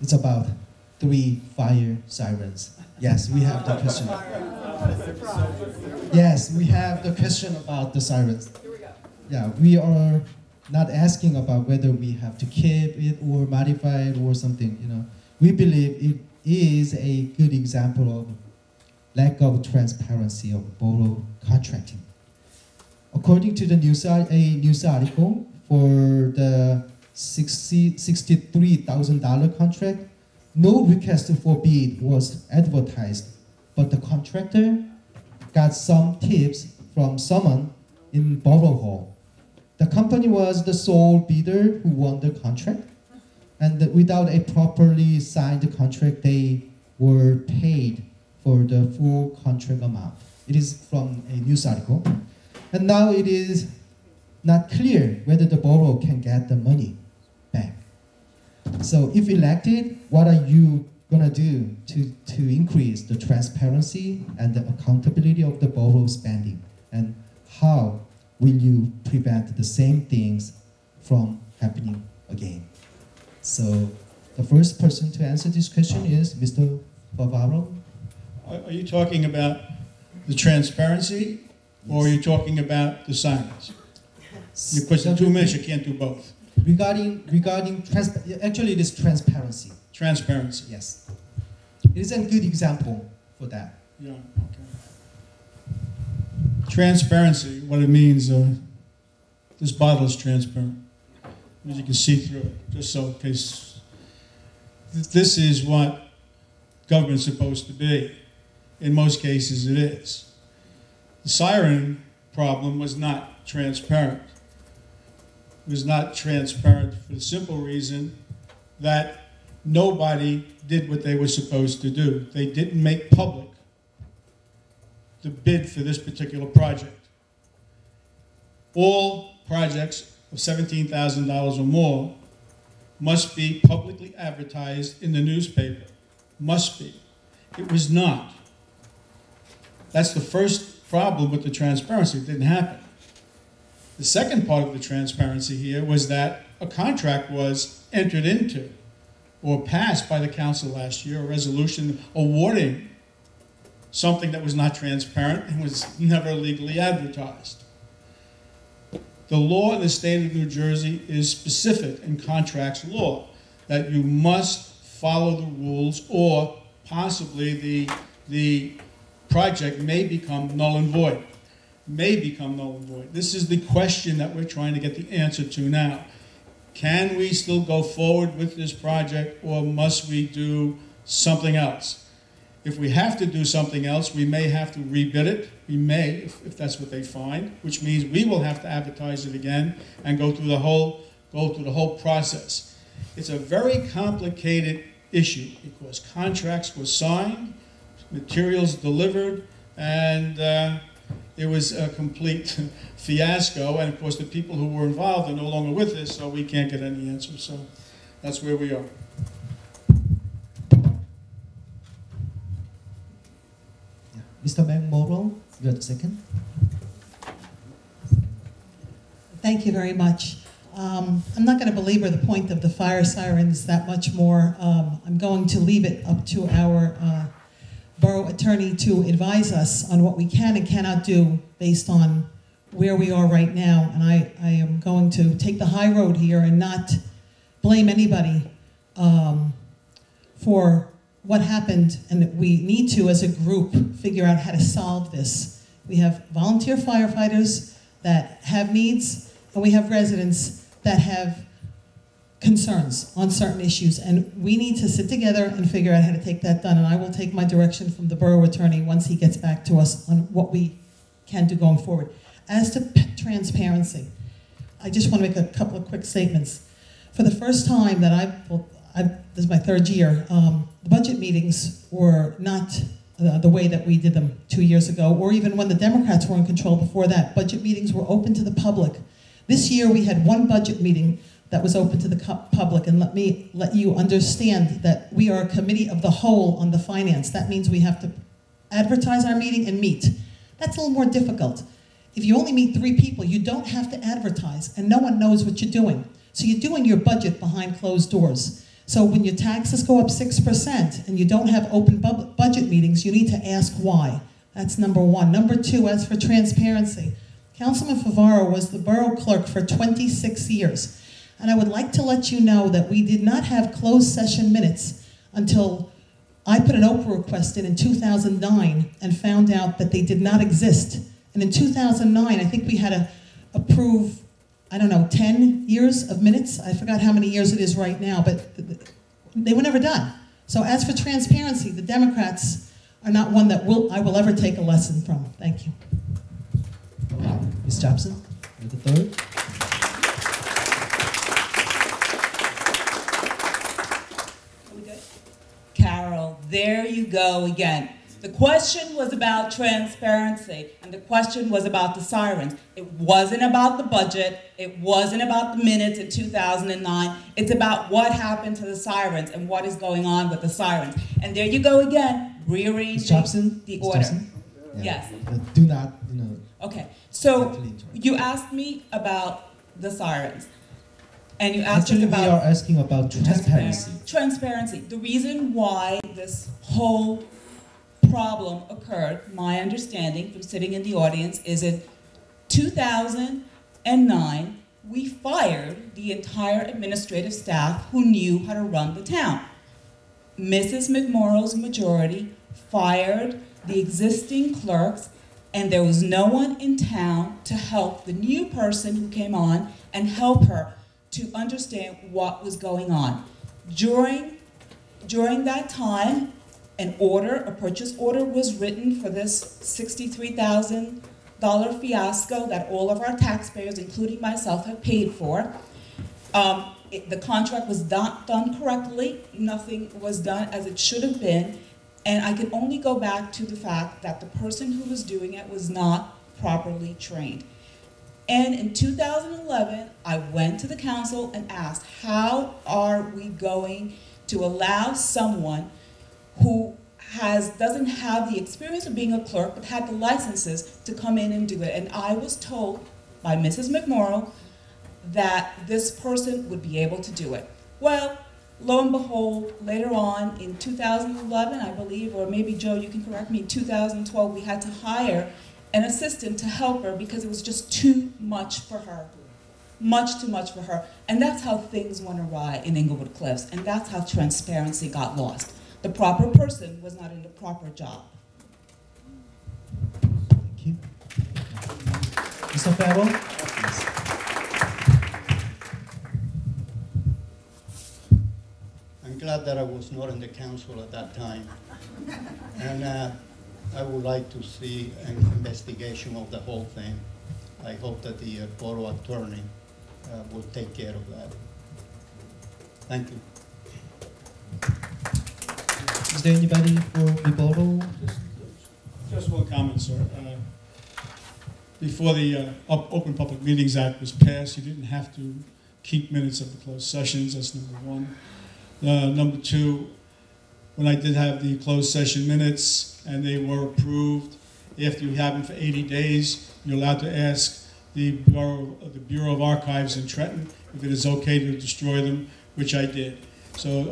It's about 3 fire sirens. Yes, we have the question. Yes, we have the question about the sirens. Yeah, we are not asking about whether we have to keep it or modify it or something. We believe it is a good example of lack of transparency of borough contracting. According to the news article, for the $63,000 contract, no request for bid was advertised, but the contractor got some tips from someone in Borough Hall. The company was the sole bidder who won the contract, and without a properly signed contract, they were paid for the full contract amount. It is from a news article. And now it is not clear whether the borough can get the money back. So if elected, what are you gonna do to increase the transparency and the accountability of the borough spending? And how will you prevent the same things from happening again? So the first person to answer this question is Mr. Favaro. Are you talking about the transparency, or are you talking about the sirens? Your question, 2 minutes, you can't do both. Regarding actually it is transparency. Transparency. Yes. It is a good example for that. Yeah, okay. Transparency, what it means, this bottle is transparent. It means you can see through it, just so in case. This is what government's supposed to be. In most cases it is. The siren problem was not transparent. It was not transparent for the simple reason that nobody did what they were supposed to do. They didn't make public the bid for this particular project. All projects of $17,000 or more must be publicly advertised in the newspaper. Must be. It was not. That's the first problem with the transparency. It didn't happen. The second part of the transparency here was that a contract was entered into or passed by the council last year, a resolution awarding something that was not transparent and was never legally advertised. The law in the state of New Jersey is specific in contracts law that you must follow the rules, or possibly the project may become null and void. May become null and void. This is the question that we're trying to get the answer to now. Can we still go forward with this project, or must we do something else? If we have to do something else, we may have to rebid it. We may, if that's what they find, which means we will have to advertise it again and go through the whole process. It's a very complicated issue because contracts were signed, materials delivered, and it was a complete fiasco. And of course, the people who were involved are no longer with us, so we can't get any answers. So that's where we are. Mr. McMorrow, you are the second. Thank you very much. I'm not going to belabor the point of the fire sirens that much more. I'm going to leave it up to our borough attorney to advise us on what we can and cannot do based on where we are right now. And I am going to take the high road here and not blame anybody for what happened, and we need to, as a group, figure out how to solve this. We have volunteer firefighters that have needs, and we have residents that have concerns on certain issues, and we need to sit together and figure out how to take that done. And I will take my direction from the borough attorney once he gets back to us on what we can do going forward. As to transparency, I just want to make a couple of quick statements. For the first time that this is my third year, the budget meetings were not the way that we did them 2 years ago, or even when the Democrats were in control before that. Budget meetings were open to the public. This year we had one budget meeting that was open to the public, and let me let you understand that we are a committee of the whole on the finance. That means we have to advertise our meeting and meet. That's a little more difficult. If you only meet 3 people, you don't have to advertise, and no one knows what you're doing. So you're doing your budget behind closed doors. So when your taxes go up 6% and you don't have open budget meetings, you need to ask why. That's number one. Number two, as for transparency, Councilman Favaro was the borough clerk for 26 years. And I would like to let you know that we did not have closed session minutes until I put an Oprah request in 2009 and found out that they did not exist. And in 2009, I think we had to approve, I don't know, 10 years of minutes. I forgot how many years it is right now, but they were never done. So as for transparency, the Democrats are not one that I will ever take a lesson from. Thank you. Ms. Jobson, you're the third. Carol, there you go again. The question was about transparency, and the question was about the sirens. It wasn't about the budget. It wasn't about the minutes in 2009. It's about what happened to the sirens and what is going on with the sirens. And there you go again, rearranging the order. Yeah. Yes. Do not, Okay, so you asked me about the sirens. And you asked Actually, us about we are asking about transparency. Transparency. The reason why this whole problem occurred, my understanding from sitting in the audience, is in 2009, we fired the entire administrative staff who knew how to run the town. Mrs. McMorrow's majority fired the existing clerks, and there was no one in town to help the new person who came on and help her to understand what was going on. During that time, a purchase order was written for this $63,000 fiasco that all of our taxpayers, including myself, have paid for. The contract was not done correctly. Nothing was done as it should have been. And I can only go back to the fact that the person who was doing it was not properly trained. And in 2011, I went to the council and asked, how are we going to allow someone who doesn't have the experience of being a clerk but had the licenses to come in and do it? And I was told by Mrs. McMorrow that this person would be able to do it. Well, lo and behold, later on in 2011, I believe, or maybe Joe, you can correct me, in 2012, we had to hire an assistant to help her because it was just too much for her. Much too much for her. And that's how things went awry in Englewood Cliffs, and that's how transparency got lost. The proper person was not in the proper job. Thank you. Mr. Farrell? I'm glad that I was not in the council at that time. And I would like to see an investigation of the whole thing. I hope that the borough attorney will take care of that. Thank you. Is there anybody for rebuttal? Just one comment, sir. Before the Open Public Meetings Act was passed, you didn't have to keep minutes of the closed sessions. That's number one. Number two, when I did have the closed session minutes and they were approved, after you have them for 80 days, you're allowed to ask the Bureau of Archives in Trenton if it is okay to destroy them, which I did. So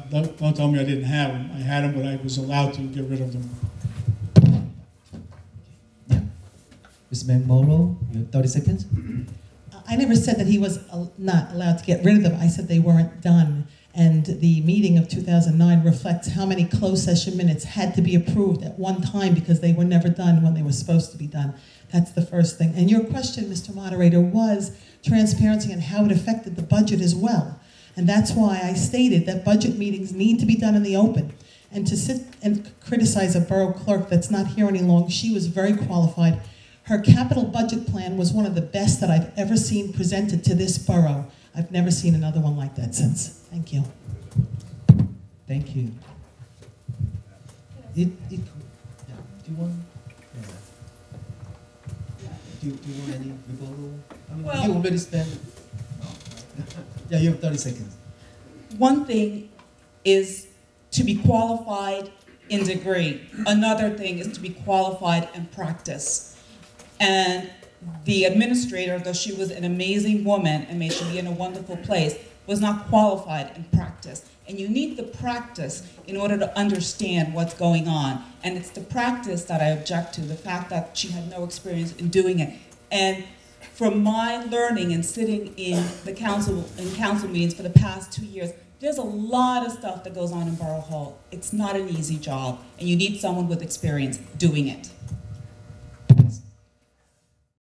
don't tell me I didn't have them. I had them, but I was allowed to get rid of them. Yeah. Ms. McMorrow, you have 30 seconds. I never said that he was not allowed to get rid of them. I said they weren't done. And the meeting of 2009 reflects how many closed session minutes had to be approved at one time because they were never done when they were supposed to be done. That's the first thing. And your question, Mr. Moderator, was transparency and how it affected the budget as well. And that's why I stated that budget meetings need to be done in the open. And to sit and criticize a borough clerk that's not here any longer, she was very qualified. Her capital budget plan was one of the best that I've ever seen presented to this borough. I've never seen another one like that since. Thank you. Thank you. Yeah. Do you want? Yeah. Do you want any rebuttal? I mean, Well, you already spent. Yeah, you have 30 seconds. One thing is to be qualified in degree. Another thing is to be qualified in practice. And the administrator, though she was an amazing woman and may she be in a wonderful place, was not qualified in practice. And you need the practice in order to understand what's going on. And it's the practice that I object to, the fact that she had no experience in doing it. And from my learning and sitting in council meetings for the past 2 years, there's a lot of stuff that goes on in Borough Hall. It's not an easy job, and you need someone with experience doing it.